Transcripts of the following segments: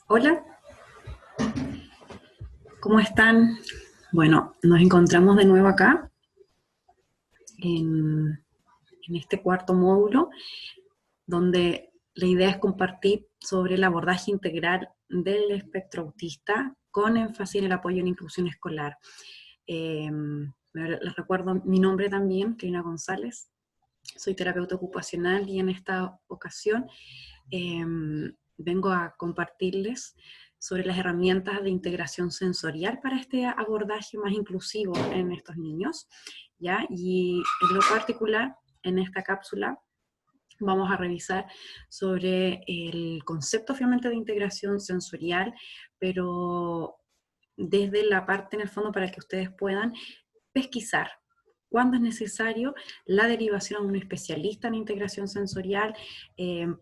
Hola, ¿cómo están? Bueno, nos encontramos de nuevo acá en este cuarto módulo, donde la idea es compartir sobre el abordaje integral del espectro autista con énfasis en el apoyo en inclusión escolar. Les recuerdo mi nombre también, Karina González. Soy terapeuta ocupacional y en esta ocasión vengo a compartirles sobre las herramientas de integración sensorial para este abordaje más inclusivo en estos niños, ¿ya? Y en lo particular, en esta cápsula vamos a revisar sobre el concepto obviamente de integración sensorial, pero desde la parte en el fondo para que ustedes puedan pesquisar cuándo es necesario la derivación a un especialista en integración sensorial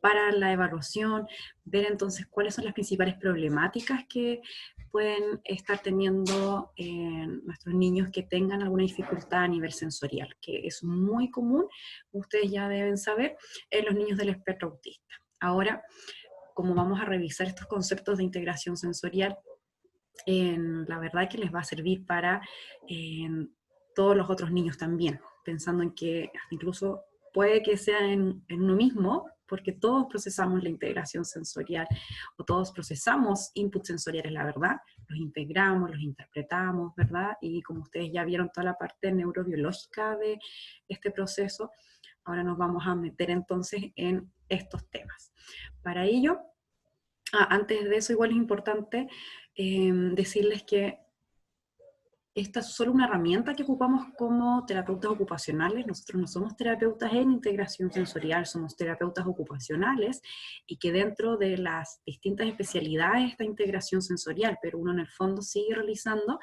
para la evaluación, ver entonces cuáles son las principales problemáticas que pueden estar teniendo nuestros niños que tengan alguna dificultad a nivel sensorial, que es muy común, ustedes ya deben saber, en los niños del espectro autista. Ahora, como vamos a revisar estos conceptos de integración sensorial, la verdad que les va a servir para todos los otros niños también, pensando en que incluso puede que sea en uno mismo, porque todos procesamos la integración sensorial, o todos procesamos inputs sensoriales, la verdad, los integramos, los interpretamos, ¿verdad? Y como ustedes ya vieron toda la parte neurobiológica de este proceso, ahora nos vamos a meter entonces en estos temas. Para ello, antes de eso igual es importante decirles que esta es solo una herramienta que ocupamos como terapeutas ocupacionales. Nosotros no somos terapeutas en integración sensorial, somos terapeutas ocupacionales y que dentro de las distintas especialidades está integración sensorial, pero uno en el fondo sigue realizando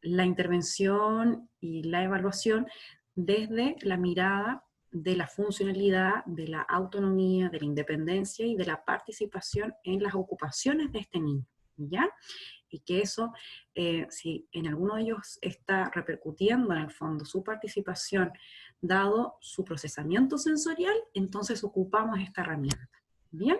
la intervención y la evaluación desde la mirada de la funcionalidad, de la autonomía, de la independencia y de la participación en las ocupaciones de este niño, ¿ya? Y que eso, si en alguno de ellos está repercutiendo en el fondo su participación, dado su procesamiento sensorial, entonces ocupamos esta herramienta. Bien,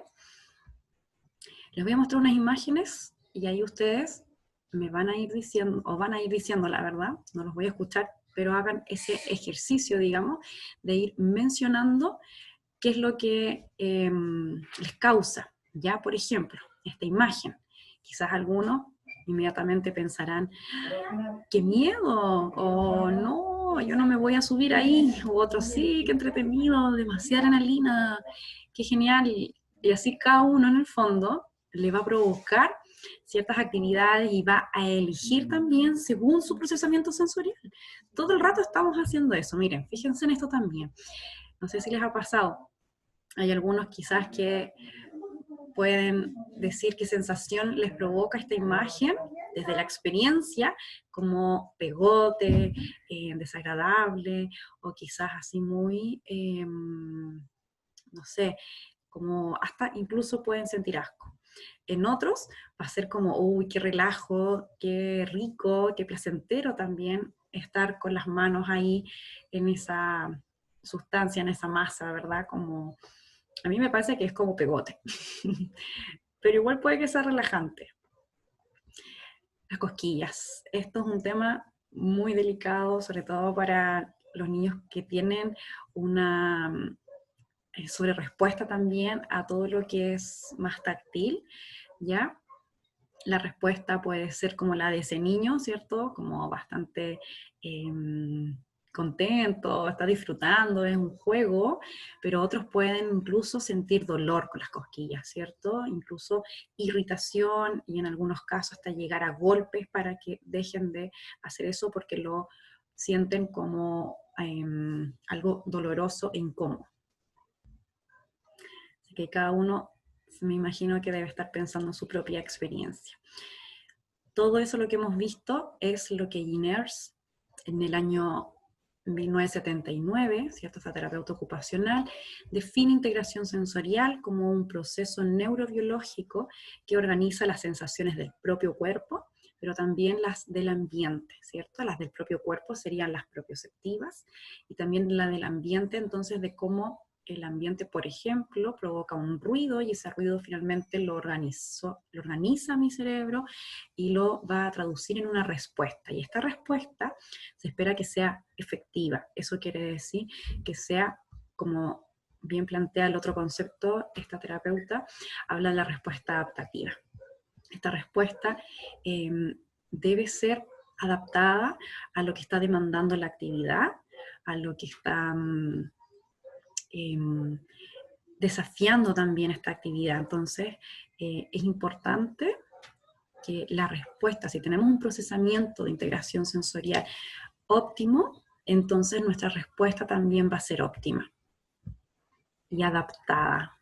les voy a mostrar unas imágenes y ahí ustedes me van a ir diciendo, o van a ir diciendo la verdad, no los voy a escuchar, pero hagan ese ejercicio, digamos, de ir mencionando qué es lo que les causa. Ya, por ejemplo, esta imagen. Quizás algunos inmediatamente pensarán, qué miedo, o no, yo no me voy a subir ahí, u otros, sí, qué entretenido, demasiada adrenalina, qué genial. Y así cada uno en el fondo le va a provocar ciertas actividades y va a elegir también según su procesamiento sensorial. Todo el rato estamos haciendo eso. Miren, fíjense en esto también. No sé si les ha pasado. Hay algunos quizás que pueden decir qué sensación les provoca esta imagen desde la experiencia, como pegote, desagradable, o quizás así muy, no sé, como hasta incluso pueden sentir asco. En otros va a ser como, uy, qué relajo, qué rico, qué placentero también estar con las manos ahí en esa sustancia, en esa masa, ¿verdad? Como, a mí me parece que es como pegote, pero igual puede que sea relajante. Las cosquillas. Esto es un tema muy delicado, sobre todo para los niños que tienen una sobre respuesta también a todo lo que es más táctil, ¿ya? La respuesta puede ser como la de ese niño, ¿cierto? Como bastante contento, está disfrutando, es un juego, pero otros pueden incluso sentir dolor con las cosquillas, ¿cierto? Incluso irritación y en algunos casos hasta llegar a golpes para que dejen de hacer eso porque lo sienten como algo doloroso e incómodo. Así que cada uno me imagino que debe estar pensando en su propia experiencia. Todo eso lo que hemos visto es lo que Ginners en el año 1979, ¿cierto? Esta terapeuta ocupacional, define integración sensorial como un proceso neurobiológico que organiza las sensaciones del propio cuerpo, pero también las del ambiente, ¿cierto? Las del propio cuerpo serían las propioceptivas, y también la del ambiente, entonces, de cómo el ambiente, por ejemplo, provoca un ruido y ese ruido finalmente lo organiza mi cerebro y lo va a traducir en una respuesta. Y esta respuesta se espera que sea efectiva. Eso quiere decir que sea, como bien plantea el otro concepto, esta terapeuta habla de la respuesta adaptativa. Esta respuesta debe ser adaptada a lo que está demandando la actividad, a lo que está desafiando también esta actividad. Entonces, es importante que la respuesta, si tenemos un procesamiento de integración sensorial óptimo, entonces nuestra respuesta también va a ser óptima y adaptada,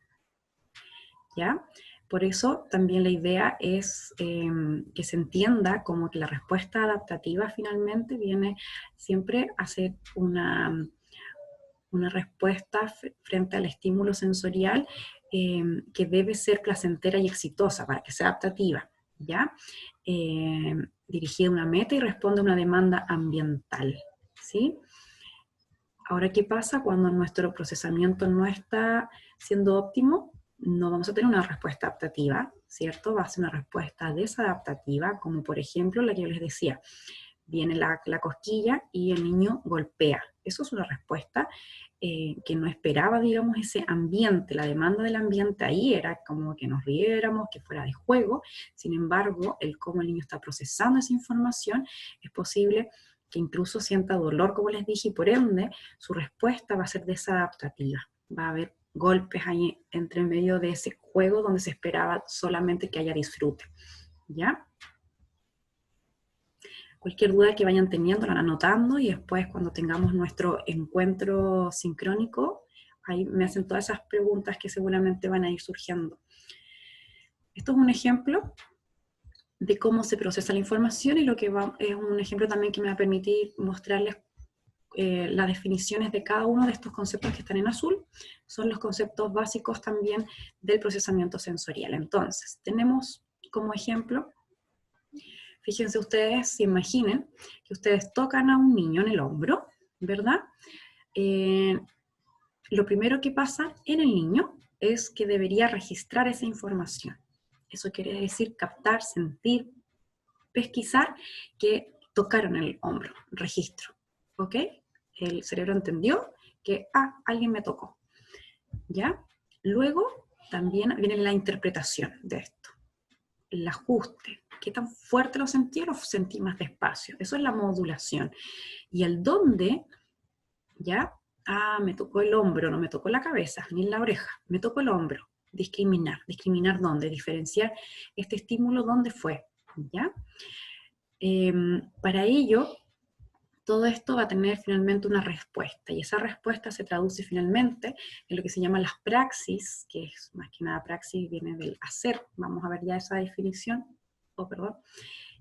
¿ya? Por eso también la idea es que se entienda como que la respuesta adaptativa finalmente viene siempre a ser una respuesta frente al estímulo sensorial que debe ser placentera y exitosa para que sea adaptativa, ¿ya? Dirigida a una meta y responde a una demanda ambiental, ¿sí? Ahora, ¿qué pasa cuando nuestro procesamiento no está siendo óptimo? No vamos a tener una respuesta adaptativa, ¿cierto? Va a ser una respuesta desadaptativa, como por ejemplo la que yo les decía. Viene la cosquilla y el niño golpea. Eso es una respuesta que no esperaba, digamos, ese ambiente. La demanda del ambiente ahí era como que nos riéramos, que fuera de juego. Sin embargo, el cómo el niño está procesando esa información, es posible que incluso sienta dolor, como les dije, y por ende su respuesta va a ser desadaptativa. Va a haber golpes ahí entre medio de ese juego donde se esperaba solamente que haya disfrute, ¿ya? Cualquier duda que vayan teniendo la van anotando y después cuando tengamos nuestro encuentro sincrónico, ahí me hacen todas esas preguntas que seguramente van a ir surgiendo. Esto es un ejemplo de cómo se procesa la información y lo que es un ejemplo también que me va a permitir mostrarles las definiciones de cada uno de estos conceptos que están en azul. Son los conceptos básicos también del procesamiento sensorial. Entonces, tenemos como ejemplo, fíjense ustedes, si imaginen que ustedes tocan a un niño en el hombro, ¿verdad? Lo primero que pasa en el niño es que debería registrar esa información. Eso quiere decir captar, sentir, pesquisar que tocaron el hombro, registro, ¿ok? El cerebro entendió que, alguien me tocó, ¿ya? Luego también viene la interpretación de esto, el ajuste. ¿Qué tan fuerte lo sentí o lo sentí más despacio? Eso es la modulación. Y el dónde, ¿ya? Me tocó el hombro, no me tocó la cabeza, ni en la oreja, me tocó el hombro. Discriminar. ¿Discriminar dónde? Diferenciar este estímulo dónde fue, ¿ya? Para ello, todo esto va a tener finalmente una respuesta, y esa respuesta se traduce finalmente en lo que se llama las praxis, que es más que nada praxis, viene del hacer. Vamos a ver ya esa definición,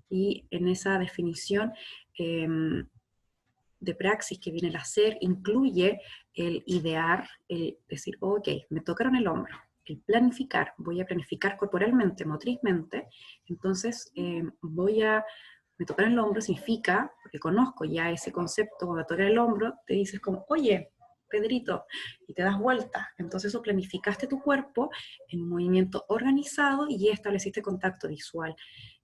y en esa definición de praxis que viene el hacer, incluye el idear, el decir, ok, me tocaron el hombro, el planificar, voy a planificar corporalmente, motrizmente, entonces me tocaron el hombro significa, porque conozco ya ese concepto, cuando tocar el hombro, te dices como, oye, Pedrito, y te das vuelta. Entonces eso planificaste tu cuerpo en un movimiento organizado y estableciste contacto visual.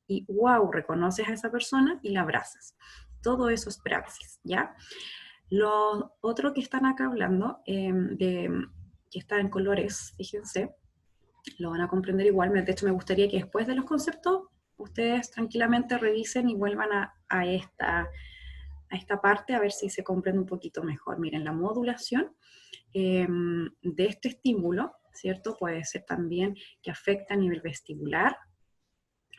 Y wow, reconoces a esa persona y la abrazas. Todo eso es praxis, ¿ya? Lo otro que están acá hablando, que está en colores, fíjense, lo van a comprender igual. De hecho, me gustaría que después de los conceptos, ustedes tranquilamente revisen y vuelvan a esta parte a ver si se comprende un poquito mejor. Miren, la modulación de este estímulo, ¿cierto? Puede ser también que afecta a nivel vestibular.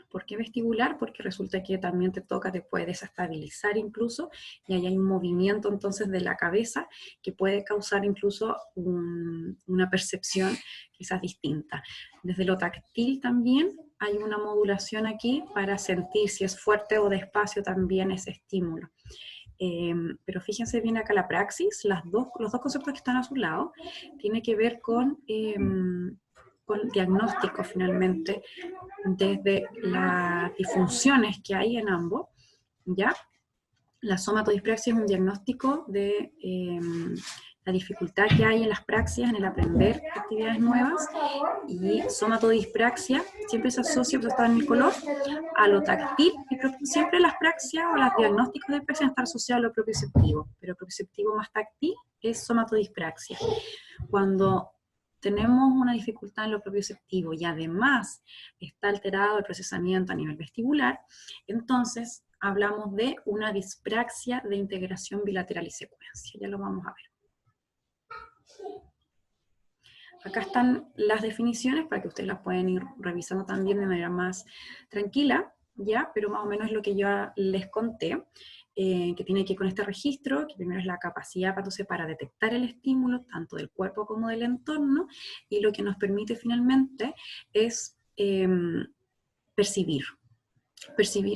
¿Por qué vestibular? Porque resulta que también te toca, te puede desestabilizar incluso, y ahí hay un movimiento entonces de la cabeza que puede causar incluso una percepción quizás distinta. Desde lo táctil también hay una modulación aquí para sentir si es fuerte o despacio también ese estímulo. Pero fíjense bien acá la praxis, los dos conceptos que están a su lado, tiene que ver con diagnóstico finalmente, desde las disfunciones que hay en ambos, ¿ya? La somatodispraxia es un diagnóstico de la dificultad que hay en las praxias, en el aprender actividades nuevas, y somatodispraxia siempre se asocia, pues está en el color, a lo táctil, y siempre las praxias o los diagnósticos de praxia están asociados a lo propioceptivo, pero el propioceptivo más táctil es somatodispraxia. Cuando tenemos una dificultad en lo propioceptivo y además está alterado el procesamiento a nivel vestibular, entonces hablamos de una dispraxia de integración bilateral y secuencia. Ya lo vamos a ver. Acá están las definiciones para que ustedes las puedan ir revisando también de manera más tranquila, ¿ya? Pero más o menos es lo que yo les conté, que tiene que ver con este registro, que primero es la capacidad para detectar el estímulo, tanto del cuerpo como del entorno, y lo que nos permite finalmente es percibir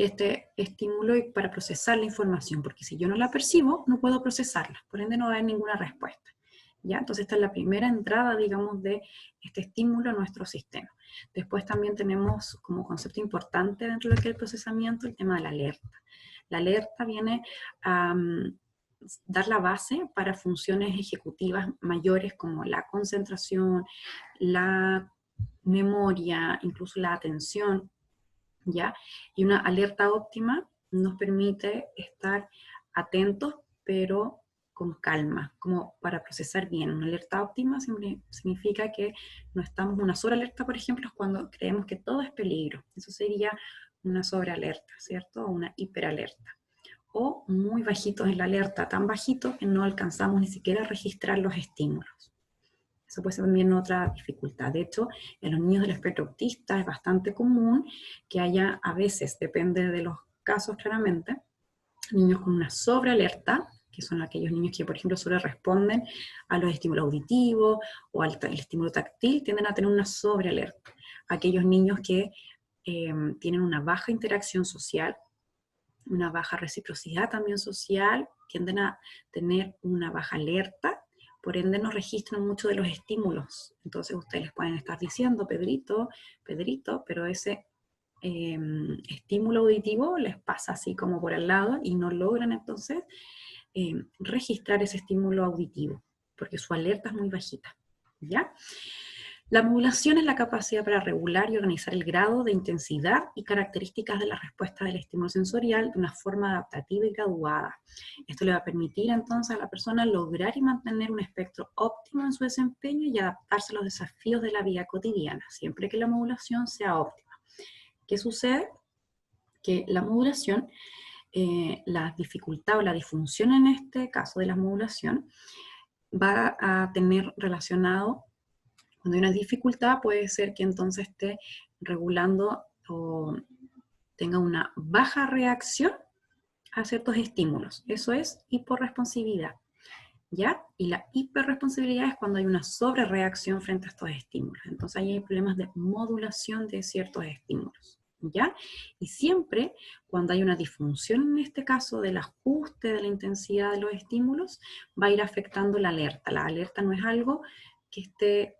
este estímulo y para procesar la información, porque si yo no la percibo, no puedo procesarla, por ende no va a haber ninguna respuesta. ¿Ya? Entonces esta es la primera entrada, digamos, de este estímulo a nuestro sistema. Después también tenemos como concepto importante dentro de lo que es el procesamiento el tema de la alerta. La alerta viene a dar la base para funciones ejecutivas mayores como la concentración, la memoria, incluso la atención, ¿ya? Y una alerta óptima nos permite estar atentos, pero con calma, como para procesar bien. Una alerta óptima significa que no estamos, una sobrealerta, por ejemplo, es cuando creemos que todo es peligro. Eso sería una sobrealerta, ¿cierto? O una hiperalerta. O muy bajitos en la alerta, tan bajitos que no alcanzamos ni siquiera a registrar los estímulos. Eso puede ser también otra dificultad. De hecho, en los niños del espectro autista es bastante común que haya, a veces, depende de los casos claramente, niños con una sobrealerta, que son aquellos niños que, por ejemplo, solo responden a los estímulos auditivos o al estímulo táctil, tienden a tener una sobrealerta. Aquellos niños que tienen una baja interacción social, una baja reciprocidad también social, tienden a tener una baja alerta, por ende no registran mucho de los estímulos. Entonces ustedes les pueden estar diciendo, Pedrito, Pedrito, pero ese estímulo auditivo les pasa así como por al lado y no logran entonces registrar ese estímulo auditivo, porque su alerta es muy bajita, ¿ya? La modulación es la capacidad para regular y organizar el grado de intensidad y características de la respuesta del estímulo sensorial de una forma adaptativa y graduada. Esto le va a permitir entonces a la persona lograr y mantener un espectro óptimo en su desempeño y adaptarse a los desafíos de la vida cotidiana, siempre que la modulación sea óptima. ¿Qué sucede? Que la modulación, la dificultad o la disfunción en este caso de la modulación, va a tener relacionado, cuando hay una dificultad, puede ser que entonces esté regulando o tenga una baja reacción a ciertos estímulos. Eso es hiporresponsividad, ¿ya? Y la hiperresponsibilidad es cuando hay una sobrereacción frente a estos estímulos. Entonces ahí hay problemas de modulación de ciertos estímulos, ¿ya? Y siempre cuando hay una disfunción, en este caso del ajuste de la intensidad de los estímulos, va a ir afectando la alerta. La alerta no es algo que esté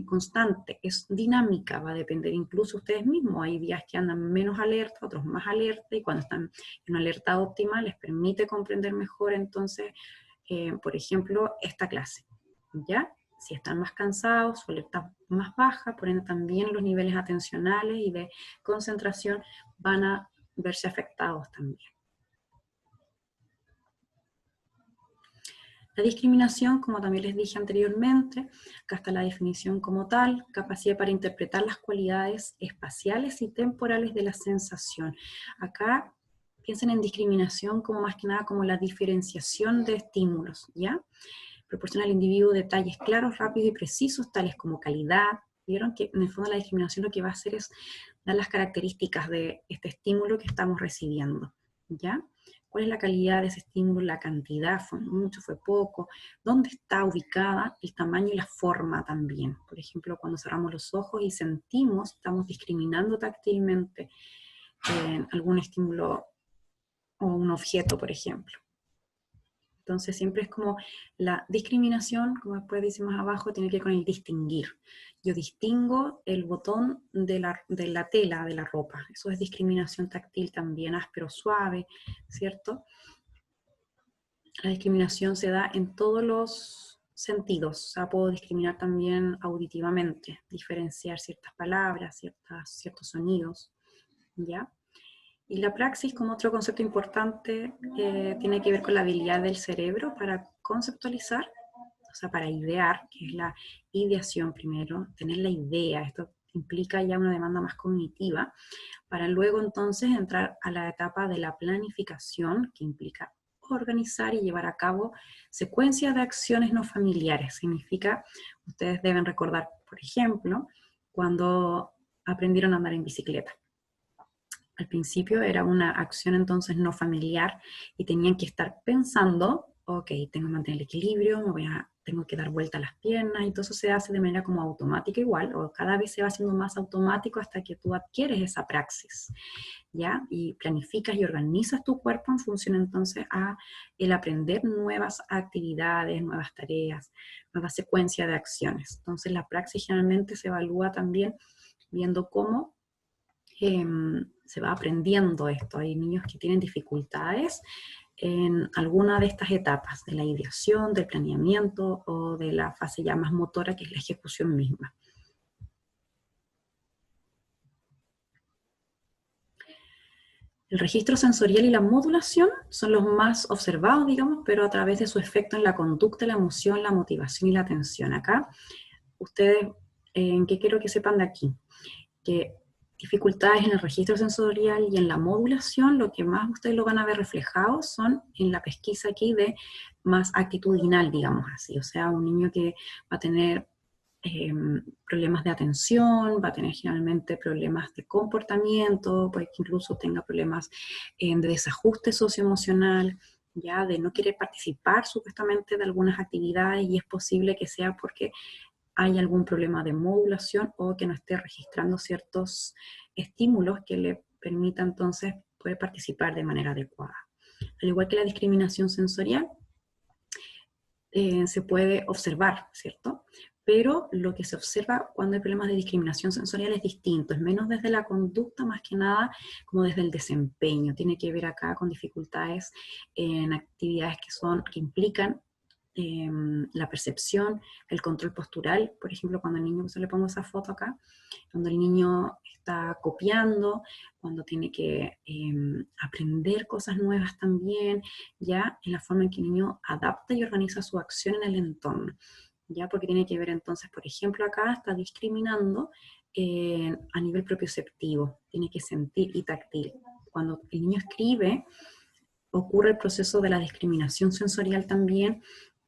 constante, es dinámica, va a depender incluso ustedes mismos. Hay días que andan menos alerta, otros más alerta, y cuando están en una alerta óptima les permite comprender mejor entonces, por ejemplo, esta clase, ¿ya? Si están más cansados, su alerta más baja, por ende también los niveles atencionales y de concentración van a verse afectados también. La discriminación, como también les dije anteriormente, acá está la definición como tal, capacidad para interpretar las cualidades espaciales y temporales de la sensación. Acá piensen en discriminación como más que nada como la diferenciación de estímulos, ¿ya? Proporciona al individuo detalles claros, rápidos y precisos, tales como calidad. Vieron que en el fondo la discriminación lo que va a hacer es dar las características de este estímulo que estamos recibiendo, ¿ya? ¿Cuál es la calidad de ese estímulo? La cantidad, fue mucho, fue poco, dónde está ubicada, el tamaño y la forma también. Por ejemplo, cuando cerramos los ojos y sentimos, estamos discriminando táctilmente algún estímulo o un objeto, por ejemplo. Entonces siempre es como la discriminación, como después dice más abajo, tiene que ver con el distinguir. Yo distingo el botón de la tela de la ropa. Eso es discriminación táctil también, áspero, suave, ¿cierto? La discriminación se da en todos los sentidos. O sea, puedo discriminar también auditivamente, diferenciar ciertas palabras, ciertos sonidos, ¿ya? Y la praxis, como otro concepto importante, tiene que ver con la habilidad del cerebro para conceptualizar, o sea, para idear, que es la ideación primero, tener la idea. Esto implica ya una demanda más cognitiva, para luego entonces entrar a la etapa de la planificación, que implica organizar y llevar a cabo secuencias de acciones no familiares. Significa, ustedes deben recordar, por ejemplo, cuando aprendieron a andar en bicicleta. Al principio era una acción entonces no familiar y tenían que estar pensando, ok, tengo que mantener el equilibrio, tengo que dar vuelta a las piernas, y todo eso se hace de manera como automática igual, o cada vez se va haciendo más automático hasta que tú adquieres esa praxis, ¿ya? Y planificas y organizas tu cuerpo en función entonces a el aprender nuevas actividades, nuevas tareas, nuevas secuencias de acciones. Entonces la praxis generalmente se evalúa también viendo cómo se va aprendiendo esto. Hay niños que tienen dificultades en alguna de estas etapas, de la ideación, del planeamiento o de la fase ya más motora, que es la ejecución misma. El registro sensorial y la modulación son los más observados, digamos, pero a través de su efecto en la conducta, la emoción, la motivación y la atención. Acá, ustedes, ¿qué quiero que sepan de aquí? Que dificultades en el registro sensorial y en la modulación, lo que más ustedes lo van a ver reflejado son en la pesquisa aquí de más actitudinal, digamos así. O sea, un niño que va a tener problemas de atención, va a tener generalmente problemas de comportamiento, puede que incluso tenga problemas de desajuste socioemocional, ya de no querer participar supuestamente de algunas actividades, y es posible que sea porque hay algún problema de modulación o que no esté registrando ciertos estímulos que le permitan entonces poder participar de manera adecuada. Al igual que la discriminación sensorial, se puede observar, ¿cierto? Pero lo que se observa cuando hay problemas de discriminación sensorial es distinto, es menos desde la conducta, más que nada como desde el desempeño. Tiene que ver acá con dificultades en actividades que implican la percepción, el control postural. Por ejemplo, cuando al niño, se le pongo esa foto acá, cuando el niño está copiando, cuando tiene que aprender cosas nuevas también, ya en la forma en que el niño adapta y organiza su acción en el entorno, ya porque tiene que ver entonces, por ejemplo, acá está discriminando a nivel propioceptivo, tiene que sentir y táctil. Cuando el niño escribe, ocurre el proceso de la discriminación sensorial también,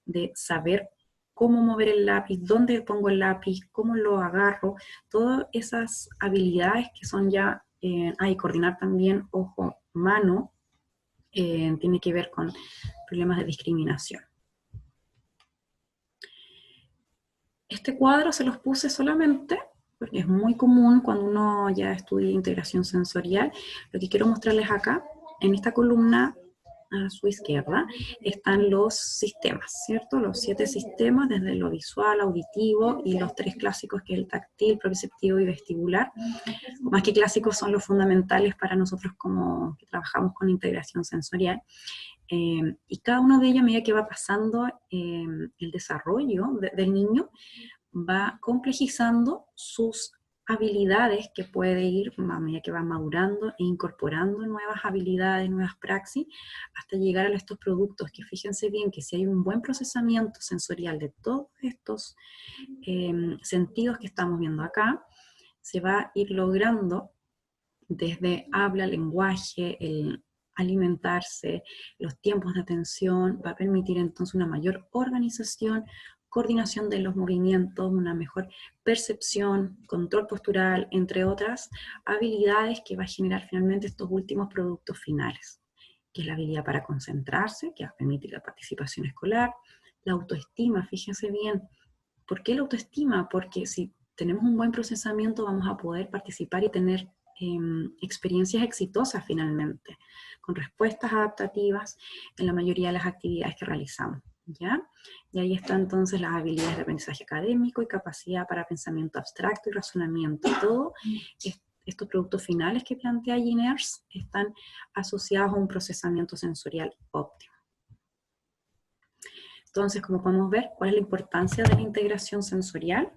de saber cómo mover el lápiz, dónde pongo el lápiz, cómo lo agarro, todas esas habilidades que son ya, y coordinar también ojo, mano, tiene que ver con problemas de discriminación. Este cuadro se los puse solamente porque es muy común cuando uno ya estudia integración sensorial. Lo que quiero mostrarles acá, en esta columna a su izquierda, están los sistemas, ¿cierto? Los 7 sistemas, desde lo visual, auditivo, y los 3 clásicos, que es el táctil, propioceptivo y vestibular. Más que clásicos, son los fundamentales para nosotros como que trabajamos con integración sensorial. Y cada uno de ellos, a medida que va pasando el desarrollo del niño, va complejizando sus habilidades, que puede ir a medida que va madurando e incorporando nuevas habilidades, nuevas praxis, hasta llegar a estos productos, que fíjense bien que si hay un buen procesamiento sensorial de todos estos sentidos que estamos viendo acá, se va a ir logrando desde habla, lenguaje, el alimentarse, los tiempos de atención, va a permitir entonces una mayor organización, coordinación de los movimientos, una mejor percepción, control postural, entre otras habilidades que va a generar finalmente estos últimos productos finales, que es la habilidad para concentrarse, que va a permitir la participación escolar, la autoestima. Fíjense bien, ¿por qué la autoestima? Porque si tenemos un buen procesamiento, vamos a poder participar y tener experiencias exitosas finalmente, con respuestas adaptativas en la mayoría de las actividades que realizamos, ¿ya? Y ahí están entonces las habilidades de aprendizaje académico y capacidad para pensamiento abstracto y razonamiento. Todo estos productos finales que plantea Ginners están asociados a un procesamiento sensorial óptimo. Entonces, como podemos ver, ¿cuál es la importancia de la integración sensorial?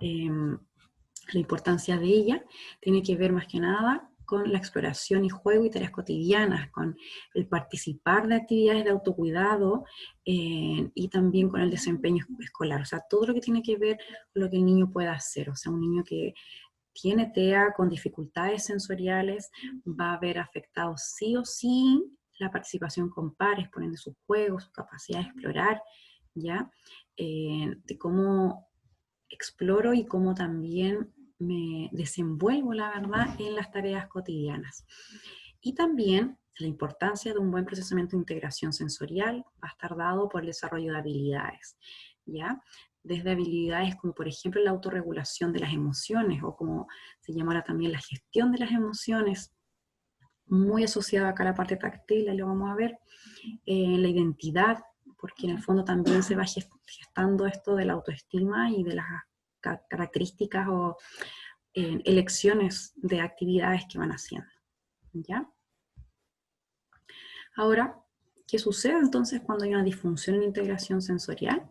La importancia de ella tiene que ver más que nada con la exploración y juego y tareas cotidianas, con el participar de actividades de autocuidado y también con el desempeño escolar. O sea, todo lo que tiene que ver con lo que el niño pueda hacer. O sea, un niño que tiene TEA con dificultades sensoriales va a ver afectado sí o sí la participación con pares, por ende sus juegos, su capacidad de explorar, ¿ya? De cómo exploro y cómo también me desenvuelvo, la verdad, en las tareas cotidianas. Y también la importancia de un buen procesamiento de integración sensorial va a estar dado por el desarrollo de habilidades, ¿ya? Desde habilidades como por ejemplo la autorregulación de las emociones, o como se llama ahora también la gestión de las emociones, muy asociada acá a la parte táctil, ahí lo vamos a ver, la identidad, porque en el fondo también se va gestando esto de la autoestima y de las características o elecciones de actividades que van haciendo, ¿ya? Ahora, ¿qué sucede entonces cuando hay una disfunción en la integración sensorial?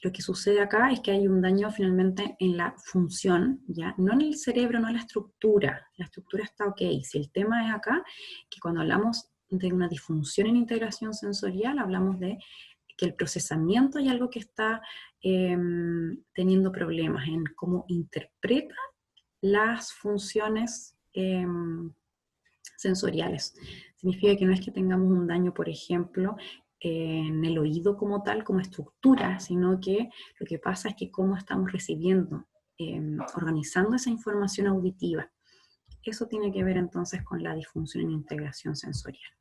Lo que sucede acá es que hay un daño finalmente en la función, ¿ya? No en el cerebro, no en la estructura está ok. Si el tema es acá, que cuando hablamos de una disfunción en integración sensorial, hablamos de que el procesamiento hay algo que está teniendo problemas en cómo interpreta las funciones sensoriales. Significa que no es que tengamos un daño, por ejemplo, en el oído como tal, como estructura, sino que lo que pasa es que cómo estamos recibiendo, organizando esa información auditiva. Eso tiene que ver entonces con la disfunción en integración sensorial.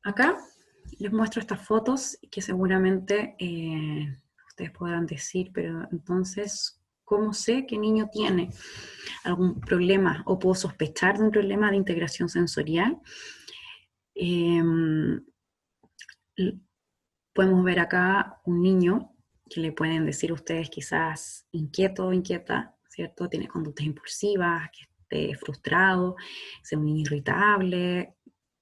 Acá les muestro estas fotos que seguramente ustedes podrán decir, pero entonces, ¿cómo sé qué niño tiene algún problema o puedo sospechar de un problema de integración sensorial? Podemos ver acá un niño que le pueden decir ustedes quizás inquieto o inquieta, ¿cierto? Tiene conductas impulsivas, que esté frustrado, sea un niño irritable,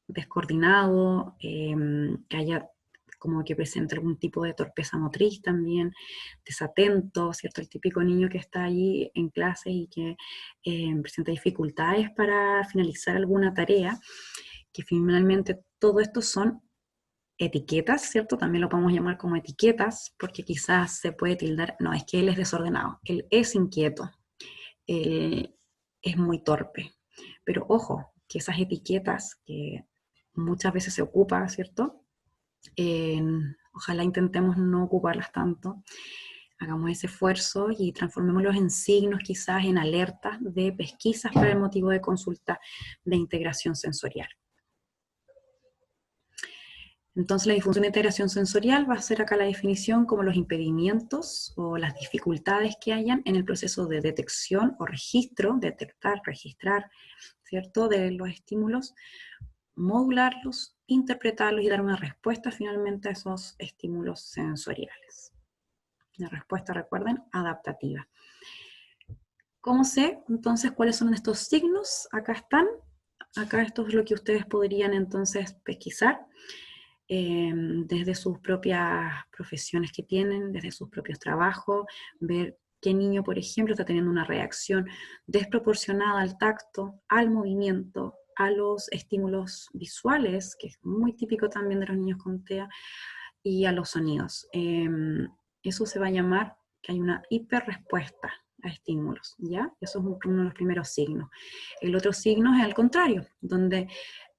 descoordinado, que haya como que presente algún tipo de torpeza motriz también, desatento, ¿cierto? El típico niño que está allí en clase y que presenta dificultades para finalizar alguna tarea, que finalmente todo esto son etiquetas, ¿cierto? También lo podemos llamar como etiquetas, porque quizás se puede tildar, no, es que él es desordenado, él es inquieto, él es muy torpe. Pero ojo, que esas etiquetas que muchas veces se ocupan, ¿cierto? Ojalá intentemos no ocuparlas tanto, hagamos ese esfuerzo y transformémoslos en signos, quizás en alertas de pesquisas para el motivo de consulta de integración sensorial. Entonces la disfunción de integración sensorial va a ser acá la definición como los impedimentos o las dificultades que hayan en el proceso de detección o registro, detectar, registrar, ¿cierto?, de los estímulos, modularlos, interpretarlos y dar una respuesta finalmente a esos estímulos sensoriales. La respuesta, recuerden, adaptativa. ¿Cómo sé entonces cuáles son estos signos? Acá están. Acá esto es lo que ustedes podrían entonces pesquisar. Desde sus propias profesiones que tienen, desde sus propios trabajos, ver qué niño, por ejemplo, está teniendo una reacción desproporcionada al tacto, al movimiento, a los estímulos visuales, que es muy típico también de los niños con TEA, y a los sonidos. Eso se va a llamar que hay una hiperrespuesta a estímulos, ¿ya? Eso es uno de los primeros signos. El otro signo es al contrario, donde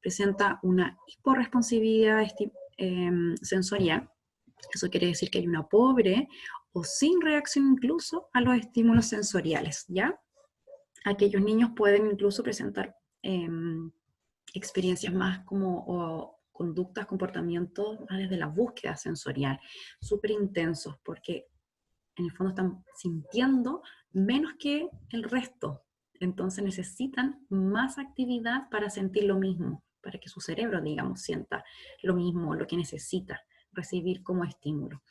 presenta una hiporresponsividad sensorial. Eso quiere decir que hay una pobre o sin reacción incluso a los estímulos sensoriales, ¿ya? Aquellos niños pueden incluso presentar experiencias más como o conductas, comportamientos más desde la búsqueda sensorial, súper intensos, porque en el fondo están sintiendo menos que el resto. Entonces necesitan más actividad para sentir lo mismo, para que su cerebro, digamos, sienta lo mismo, lo que necesita recibir como estímulo.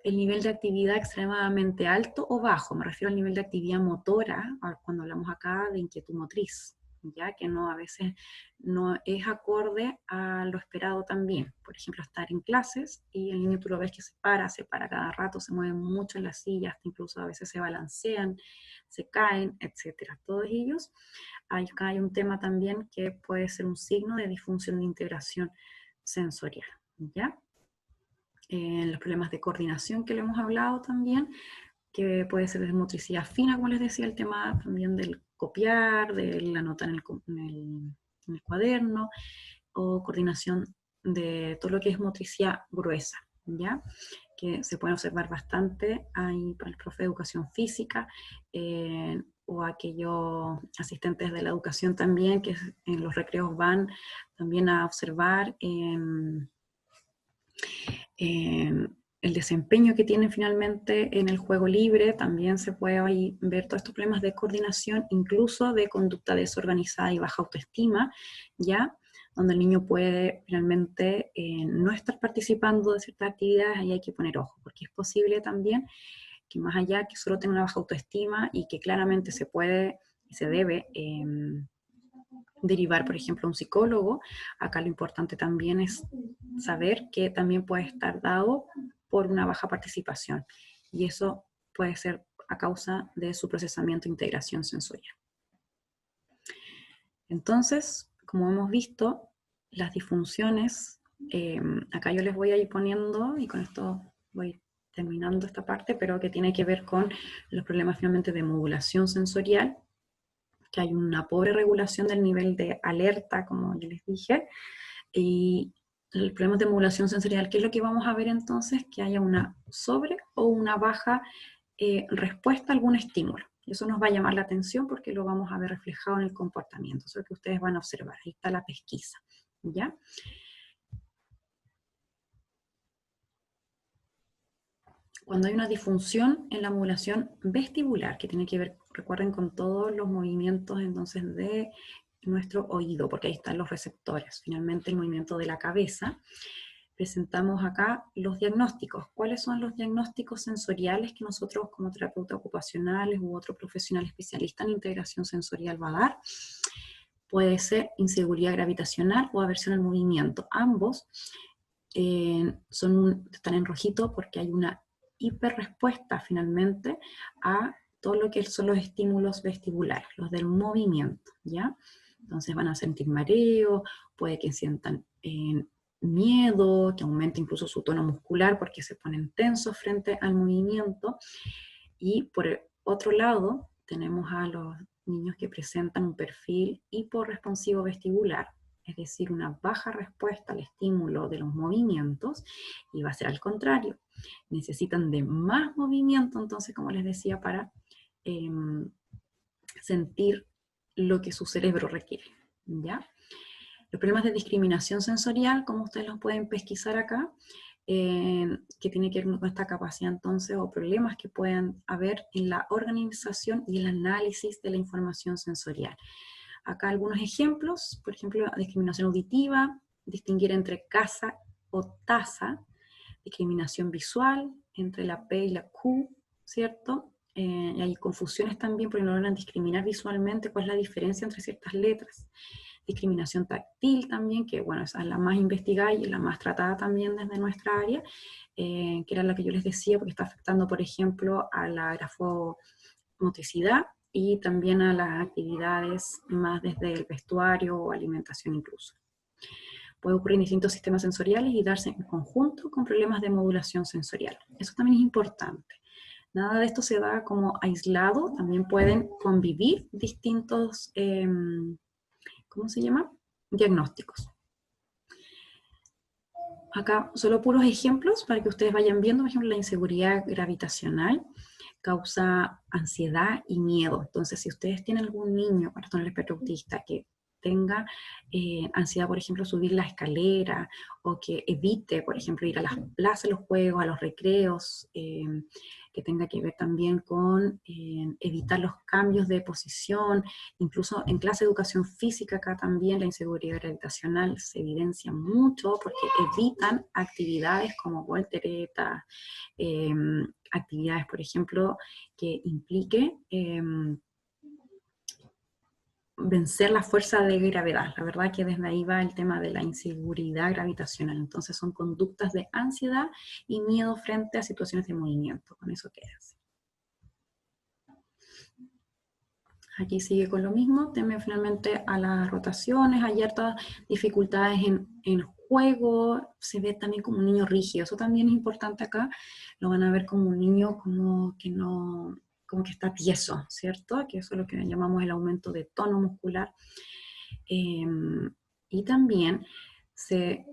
El nivel de actividad extremadamente alto o bajo, me refiero al nivel de actividad motora, cuando hablamos acá de inquietud motriz, ya que no, a veces no es acorde a lo esperado también. Por ejemplo, estar en clases y el niño tú lo ves que se para cada rato, se mueve mucho en las sillas, incluso a veces se balancean, se caen, etc. Todos ellos, acá hay un tema también que puede ser un signo de disfunción de integración sensorial, ¿ya? Los problemas de coordinación que le hemos hablado también, que puede ser de motricidad fina, como les decía, el tema también del copiar, de la nota en el cuaderno, o coordinación de todo lo que es motricidad gruesa, ¿ya? Que se pueden observar bastante ahí para el profe de educación física, o aquellos asistentes de la educación también, que en los recreos van también a observar el desempeño que tienen finalmente en el juego libre. También se puede ahí ver todos estos problemas de coordinación, incluso de conducta desorganizada y baja autoestima, ¿ya? Donde el niño puede finalmente no estar participando de ciertas actividades. Ahí hay que poner ojo, porque es posible también que más allá que solo tenga una baja autoestima y que claramente se puede y se debe derivar, por ejemplo, a un psicólogo, acá lo importante también es saber que también puede estar dado por una baja participación, y eso puede ser a causa de su procesamiento e integración sensorial. Entonces, como hemos visto, las disfunciones, acá yo les voy a ir poniendo, y con esto voy terminando esta parte, pero que tiene que ver con los problemas finalmente de modulación sensorial, que hay una pobre regulación del nivel de alerta, como yo les dije, y el problema de modulación sensorial, ¿qué es lo que vamos a ver entonces? Que haya una sobre o una baja respuesta a algún estímulo. Eso nos va a llamar la atención porque lo vamos a ver reflejado en el comportamiento, eso es lo que ustedes van a observar, ahí está la pesquisa, ¿ya? Cuando hay una disfunción en la modulación vestibular, que tiene que ver, recuerden, con todos los movimientos entonces de nuestro oído, porque ahí están los receptores, finalmente el movimiento de la cabeza, presentamos acá los diagnósticos. ¿Cuáles son los diagnósticos sensoriales que nosotros como terapeutas ocupacionales u otro profesional especialista en integración sensorial va a dar? Puede ser inseguridad gravitacional o aversión al movimiento. Ambos están en rojito porque hay una hiperrespuesta finalmente a todo lo que son los estímulos vestibulares, los del movimiento, ¿ya? Entonces van a sentir mareo, puede que sientan miedo, que aumente incluso su tono muscular porque se ponen tensos frente al movimiento. Y por el otro lado tenemos a los niños que presentan un perfil hiporresponsivo vestibular, es decir, una baja respuesta al estímulo de los movimientos, y va a ser al contrario. Necesitan de más movimiento, entonces, como les decía, para sentir lo que su cerebro requiere, ¿ya? Los problemas de discriminación sensorial, como ustedes los pueden pesquisar acá, que tiene que ver con esta capacidad entonces, o problemas que puedan haber en la organización y el análisis de la información sensorial. Acá algunos ejemplos, por ejemplo, discriminación auditiva, distinguir entre casa o taza, discriminación visual entre la P y la Q, ¿cierto? Y hay confusiones también porque no logran discriminar visualmente cuál es la diferencia entre ciertas letras. Discriminación táctil también, que bueno, esa es la más investigada y la más tratada también desde nuestra área, que era la que yo les decía, porque está afectando, por ejemplo, a la grafomotricidad y también a las actividades más desde el vestuario o alimentación incluso. Puede ocurrir en distintos sistemas sensoriales y darse en conjunto con problemas de modulación sensorial. Eso también es importante. Nada de esto se da como aislado, también pueden convivir distintos, ¿cómo se llama? Diagnósticos. Acá solo puros ejemplos para que ustedes vayan viendo. Por ejemplo, la inseguridad gravitacional causa ansiedad y miedo. Entonces, si ustedes tienen algún niño, para el espectro autista, que tenga ansiedad, por ejemplo, subir la escalera, o que evite, por ejemplo, ir a las plazas, a los juegos, a los recreos, que tenga que ver también con evitar los cambios de posición, incluso en clase de educación física acá también la inseguridad gravitacional se evidencia mucho porque evitan actividades como volteretas, actividades, por ejemplo, que implique vencer la fuerza de gravedad. La verdad que desde ahí va el tema de la inseguridad gravitacional. Entonces son conductas de ansiedad y miedo frente a situaciones de movimiento. Con eso quedas. Aquí sigue con lo mismo, teme finalmente a las rotaciones, hay ciertas dificultades en juego, se ve también como un niño rígido, eso también es importante acá, lo van a ver como un niño como que no, como que está tieso, ¿cierto? Que eso es lo que llamamos el aumento de tono muscular. Y también se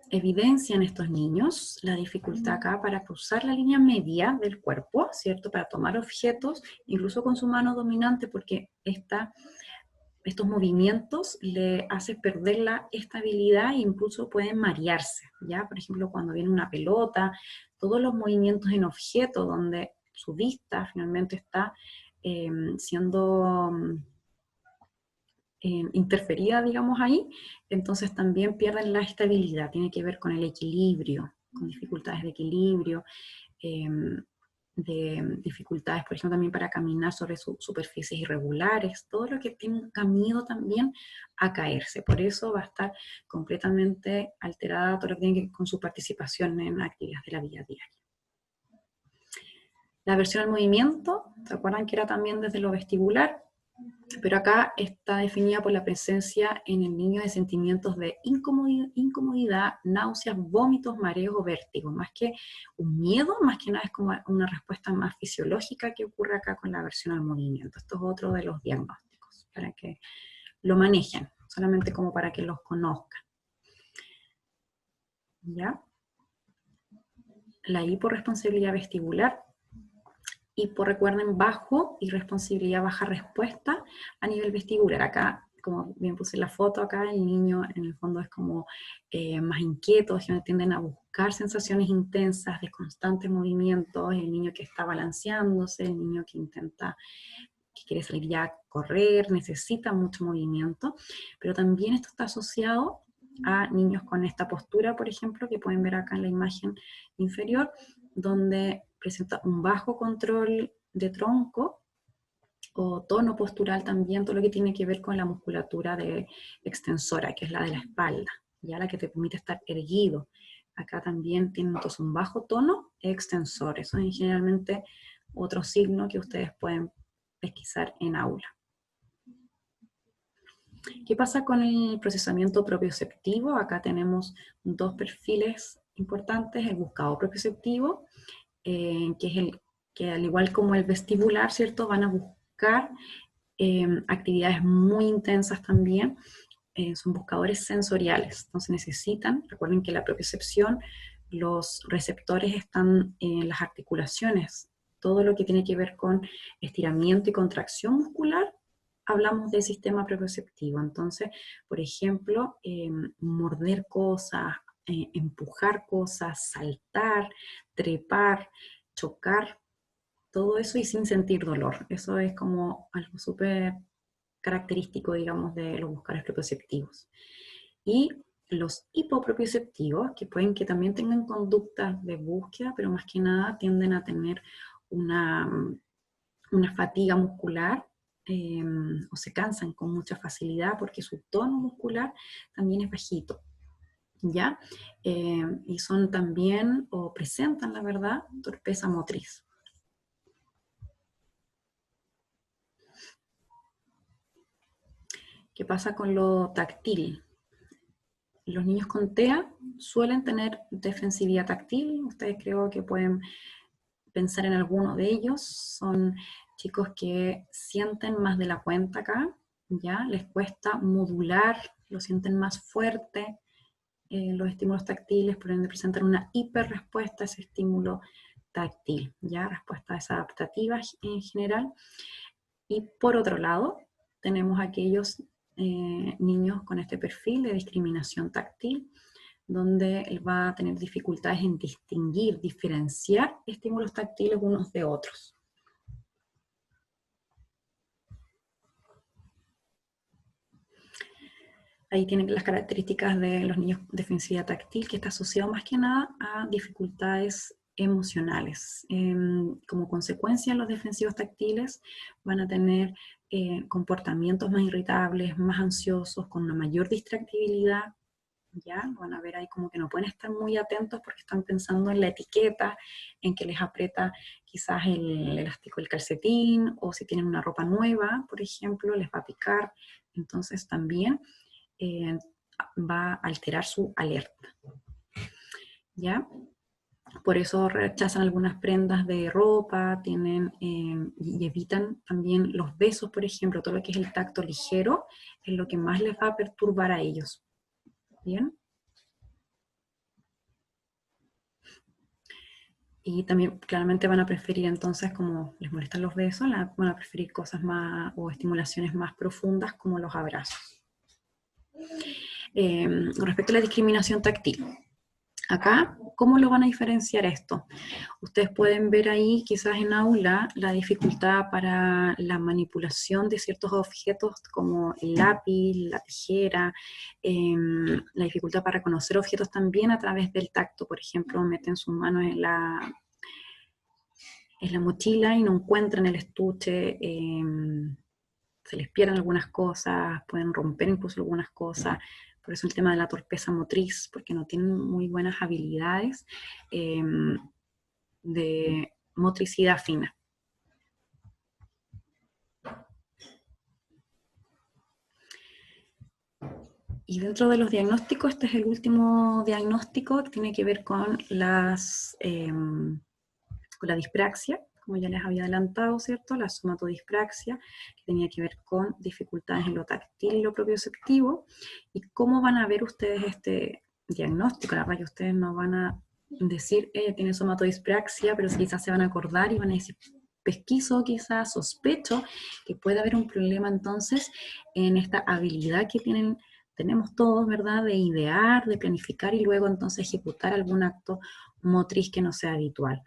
evidencia en estos niños la dificultad acá para cruzar la línea media del cuerpo, ¿cierto? Para tomar objetos, incluso con su mano dominante, porque estos movimientos le hacen perder la estabilidad e incluso pueden marearse, ¿ya? Por ejemplo, cuando viene una pelota, todos los movimientos en objeto donde su vista finalmente está siendo interferida, digamos, ahí, entonces también pierden la estabilidad, tiene que ver con el equilibrio, con dificultades de equilibrio, de dificultades, por ejemplo, también para caminar sobre superficies irregulares, todo lo que tenga miedo también a caerse, por eso va a estar completamente alterada todo lo que tiene que ver con su participación en actividades de la vida diaria. La aversión al movimiento, ¿se acuerdan que era también desde lo vestibular? Pero acá está definida por la presencia en el niño de sentimientos de incomodidad, náuseas, vómitos, mareos o vértigos. Más que un miedo, más que nada es como una respuesta más fisiológica que ocurre acá con la aversión al movimiento. Esto es otro de los diagnósticos, para que lo manejen, solamente como para que los conozcan. ¿Ya? La hiporresponsabilidad vestibular. Recuerden, bajo y responsabilidad baja respuesta a nivel vestibular. Acá, como bien puse la foto acá, el niño en el fondo es como más inquieto, tienden a buscar sensaciones intensas de constantes movimientos, el niño que está balanceándose, el niño que que quiere salir ya a correr, necesita mucho movimiento, pero también esto está asociado a niños con esta postura, por ejemplo, que pueden ver acá en la imagen inferior, donde presenta un bajo control de tronco o tono postural también, todo lo que tiene que ver con la musculatura extensora, que es la de la espalda, ya la que te permite estar erguido. Acá también tienen entonces un bajo tono extensor. Eso es generalmente otro signo que ustedes pueden pesquisar en aula. ¿Qué pasa con el procesamiento propioceptivo? Acá tenemos dos perfiles importantes, el buscado propioceptivo, que es el que al igual como el vestibular, ¿cierto? Van a buscar actividades muy intensas también, son buscadores sensoriales, entonces necesitan, recuerden que la propiocepción, los receptores están en las articulaciones, todo lo que tiene que ver con estiramiento y contracción muscular, hablamos del sistema propioceptivo. Entonces, por ejemplo, morder cosas, empujar cosas, saltar, trepar, chocar, todo eso y sin sentir dolor. Eso es como algo súper característico, digamos, de los buscadores propioceptivos. Y los hipopropioceptivos, que pueden que también tengan conductas de búsqueda, pero más que nada tienden a tener una fatiga muscular, o se cansan con mucha facilidad porque su tono muscular también es bajito, ¿ya? Y son también, o presentan, la verdad, torpeza motriz. ¿Qué pasa con lo táctil? Los niños con TEA suelen tener defensividad táctil, ustedes creo que pueden pensar en alguno de ellos, son chicos que sienten más de la cuenta acá, ¿ya? Les cuesta modular, lo sienten más fuerte, los estímulos táctiles, por ende presentan una hiperrespuesta a ese estímulo táctil, ¿ya? Respuestas adaptativas en general. Y por otro lado, tenemos aquellos niños con este perfil de discriminación táctil, donde él va a tener dificultades en distinguir, diferenciar estímulos táctiles unos de otros. Ahí tienen las características de los niños de defensividad táctil, que está asociado más que nada a dificultades emocionales. Como consecuencia, los defensivos táctiles van a tener comportamientos más irritables, más ansiosos, con una mayor distractibilidad. ¿Ya? Van a ver ahí como que no pueden estar muy atentos porque están pensando en la etiqueta, en que les aprieta quizás el elástico del calcetín, o si tienen una ropa nueva, por ejemplo, les va a picar. Entonces también va a alterar su alerta. ¿Ya? Por eso rechazan algunas prendas de ropa, tienen y evitan también los besos, por ejemplo, todo lo que es el tacto ligero, es lo que más les va a perturbar a ellos. ¿Bien? Y también claramente van a preferir entonces, como les molestan los besos, van a preferir cosas más o estimulaciones más profundas como los abrazos. Respecto a la discriminación táctil, acá, ¿cómo lo van a diferenciar esto? Ustedes pueden ver ahí, quizás en aula, la dificultad para la manipulación de ciertos objetos como el lápiz, la tijera, la dificultad para reconocer objetos también a través del tacto. Por ejemplo, meten sus manos en la mochila y no encuentran el estuche, se les pierden algunas cosas, pueden romper incluso algunas cosas. Por eso el tema de la torpeza motriz, porque no tienen muy buenas habilidades de motricidad fina. Y dentro de los diagnósticos, este es el último diagnóstico que tiene que ver con la dispraxia, como ya les había adelantado, ¿cierto? La somatodispraxia, que tenía que ver con dificultades en lo táctil y lo propioceptivo. ¿Y cómo van a ver ustedes este diagnóstico? La verdad que ustedes no van a decir, tiene somatodispraxia, pero quizás se van a acordar y van a decir, pesquiso quizás, sospecho que puede haber un problema entonces en esta habilidad que tenemos todos, ¿verdad? De idear, de planificar y luego entonces ejecutar algún acto motriz que no sea habitual.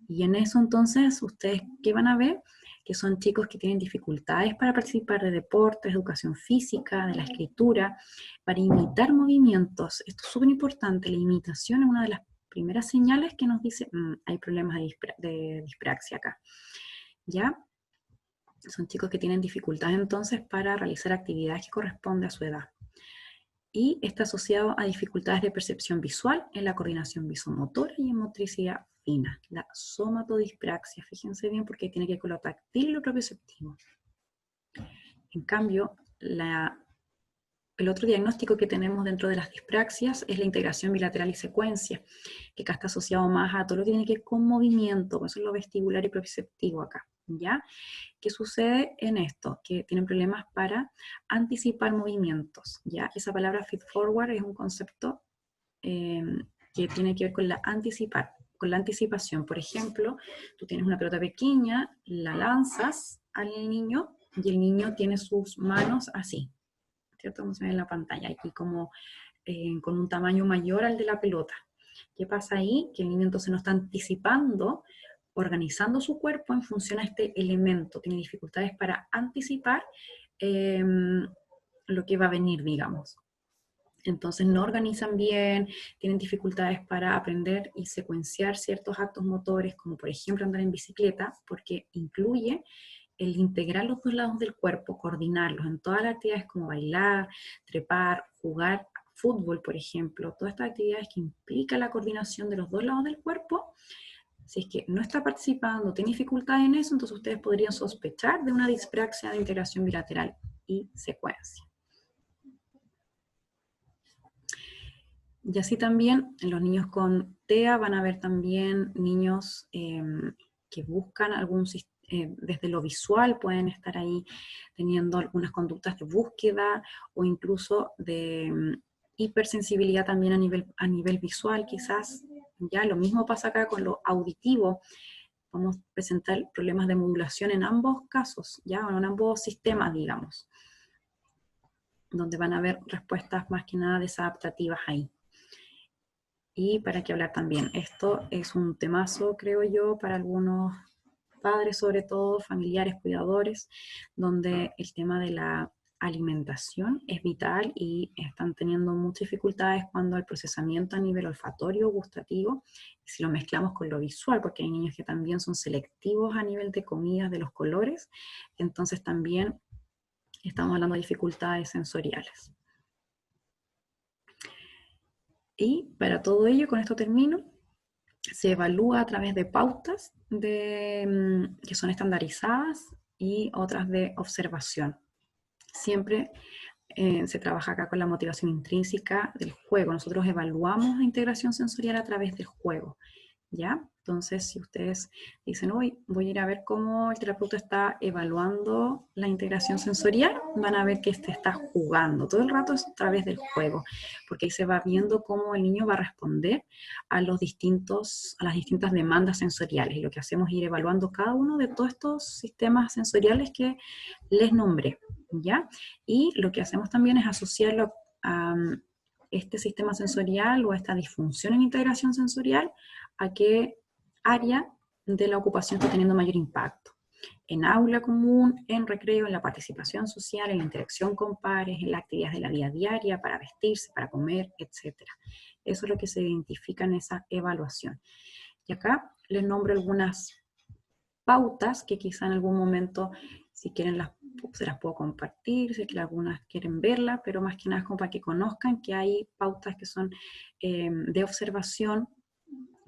Y en eso entonces, ¿ustedes qué van a ver? Que son chicos que tienen dificultades para participar de deportes, de educación física, de la escritura, para imitar movimientos. Esto es súper importante, la imitación es una de las primeras señales que nos dice, hay problemas de dispraxia acá. ¿Ya? Son chicos que tienen dificultades entonces para realizar actividades que corresponden a su edad. Y está asociado a dificultades de percepción visual en la coordinación visomotora y en motricidad fina. La somatodispraxia, fíjense bien porque tiene que ver con lo táctil y lo propioceptivo. En cambio, el otro diagnóstico que tenemos dentro de las dispraxias es la integración bilateral y secuencia, que acá está asociado más a todo lo que tiene que ver con movimiento, por eso es lo vestibular y propioceptivo acá, ¿ya? ¿Qué sucede en esto? Que tienen problemas para anticipar movimientos, ¿ya? Esa palabra feed forward es un concepto que tiene que ver con la anticipación. Por ejemplo, tú tienes una pelota pequeña, la lanzas al niño y el niño tiene sus manos así, ¿cierto? Como se ve en la pantalla, aquí como con un tamaño mayor al de la pelota. ¿Qué pasa ahí? Que el niño entonces no está anticipando, organizando su cuerpo en función a este elemento, tiene dificultades para anticipar lo que va a venir, digamos. Entonces no organizan bien, tienen dificultades para aprender y secuenciar ciertos actos motores, como por ejemplo andar en bicicleta, porque incluye el integrar los dos lados del cuerpo, coordinarlos en todas las actividades como bailar, trepar, jugar fútbol, por ejemplo, todas estas actividades que implican la coordinación de los dos lados del cuerpo. Si es que no está participando, tiene dificultad en eso, entonces ustedes podrían sospechar de una dispraxia de integración bilateral y secuencia. Y así también en los niños con TEA van a ver también niños que buscan algún desde lo visual, pueden estar ahí teniendo algunas conductas de búsqueda o incluso de hipersensibilidad también a nivel visual quizás. Ya lo mismo pasa acá con lo auditivo. Vamos a presentar problemas de modulación en ambos casos, ya en ambos sistemas, digamos, donde van a haber respuestas más que nada desadaptativas ahí. Y para qué hablar también, esto es un temazo, creo yo, para algunos padres, sobre todo familiares, cuidadores, donde el tema de la alimentación es vital y están teniendo muchas dificultades cuando el procesamiento a nivel olfatorio, gustativo, si lo mezclamos con lo visual, porque hay niños que también son selectivos a nivel de comidas, de los colores, entonces también estamos hablando de dificultades sensoriales. Y para todo ello, con esto termino, se evalúa a través de pautas que son estandarizadas y otras de observación. Siempre se trabaja acá con la motivación intrínseca del juego. Nosotros evaluamos la integración sensorial a través del juego, ¿ya? Entonces, si ustedes dicen, hoy voy a ir a ver cómo el terapeuta está evaluando la integración sensorial, van a ver que está jugando. Todo el rato es a través del juego, porque ahí se va viendo cómo el niño va a responder a las distintas demandas sensoriales. Y lo que hacemos es ir evaluando cada uno de todos estos sistemas sensoriales que les nombré, ¿ya? Y lo que hacemos también es asociarlo a este sistema sensorial o a esta disfunción en integración sensorial, a qué área de la ocupación está teniendo mayor impacto. En aula común, en recreo, en la participación social, en la interacción con pares, en las actividades de la vida diaria, para vestirse, para comer, etc. Eso es lo que se identifica en esa evaluación. Y acá les nombro algunas pautas que quizá en algún momento, si quieren, se las puedo compartir, si algunas quieren verlas, pero más que nada es como para que conozcan que hay pautas que son de observación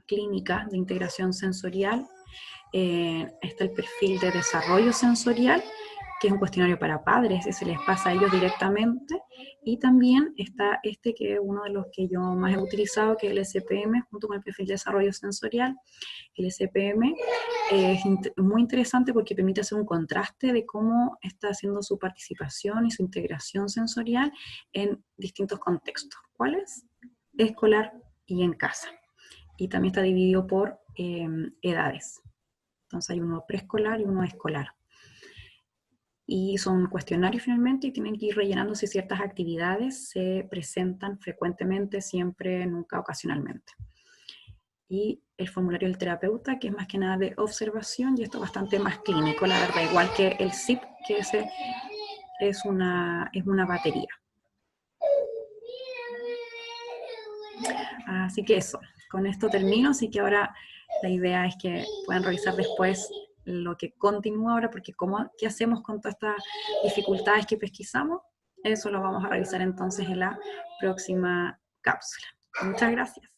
clínica de integración sensorial. Está el perfil de desarrollo sensorial, que es un cuestionario para padres, ese les pasa a ellos directamente, y también está este que es uno de los que yo más he utilizado, que es el SPM, junto con el perfil de desarrollo sensorial. El SPM es muy interesante porque permite hacer un contraste de cómo está haciendo su participación y su integración sensorial en distintos contextos. ¿Cuáles? Escolar y en casa. Y también está dividido por edades. Entonces hay uno preescolar y uno escolar. Y son cuestionarios finalmente y tienen que ir rellenando si ciertas actividades se presentan frecuentemente, siempre, nunca, ocasionalmente. Y el formulario del terapeuta, que es más que nada de observación, y esto es bastante más clínico, la verdad, igual que el SIP, que ese es una batería. Así que eso, con esto termino, así que ahora la idea es que puedan revisar después lo que continúa ahora, porque ¿qué hacemos con todas estas dificultades que pesquisamos? Eso lo vamos a revisar entonces en la próxima cápsula. Muchas gracias.